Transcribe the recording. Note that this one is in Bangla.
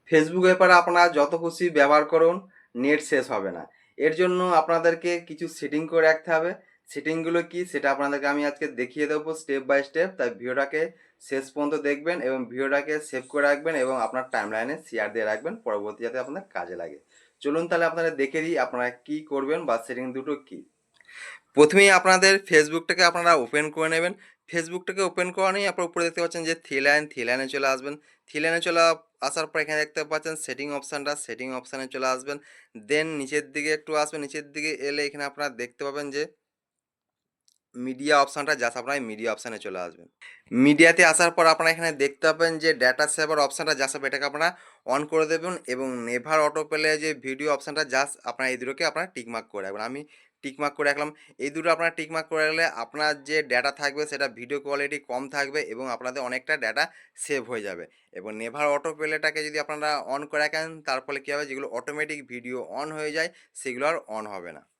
ফেসবুক ব্যাপারে আপনারা যত খুশি ব্যবহার করুন, নেট শেষ হবে না। এর জন্য আপনাদেরকে কিছু সেটিং করে রাখতে হবে। সেটিংগুলো কি সেটা আপনাদেরকে আমি আজকে দেখিয়ে দেবো স্টেপ বাই স্টেপ। তাই ভিডিওটাকে শেষ পর্যন্ত দেখবেন এবং ভিডিওটাকে সেভ করে রাখবেন এবং আপনার টাইমলাইনে শেয়ার দিয়ে রাখবেন, পরবর্তী যাতে আপনাদের কাজে লাগে। চলুন তাহলে আপনারা দেখে দিই আপনারা কী করবেন বা সেটিং দুটো কী। প্রথমেই আপনাদের ফেসবুকটাকে আপনারা ওপেন করে নেবেন। ফেসবুকটাকে ওপেন করা নেই, আপনারা উপরে দেখতে পাচ্ছেন যে থ্রি লাইনে চলে আসবেন। থ্রি লাইনে চলে আসার পর এখানে দেখতে পাচ্ছেন সেটিং অপশানটা, সেটিং অপশানে চলে আসবেন। দেন নিচের দিকে একটু আসবেন, নিচের দিকে এলে এখানে আপনারা দেখতে পাবেন যে মিডিয়া অপশানটা, জাস্ট আপনারা মিডিয়া অপশানে চলে আসবেন। মিডিয়াতে আসার পর আপনারা এখানে দেখতে পাবেন যে ডেটা সেভার অপশানটা, জাস্ট এটাকে আপনারা অন করে দেবেন এবং নেভার অটো প্লে যে ভিডিও অপশানটা, জাস্ট আপনারা এই দুটোকে আপনারা টিকমার্ক করে রাখবেন। আমি টিকমার্ক করে রাখলাম। এই দুটো আপনারা টিকমার্ক করে রাখলে আপনার যে ডেটা থাকবে সেটা ভিডিও কোয়ালিটি কম থাকবে এবং আপনাদের অনেকটা ডেটা সেভ হয়ে যাবে। এবং নেভার অটো প্লেটাকে যদি আপনারা অন করে রাখেন, তার ফলে কী হবে, যেগুলো অটোমেটিক ভিডিও অন হয়ে যায় সেগুলো আর অন হবে না।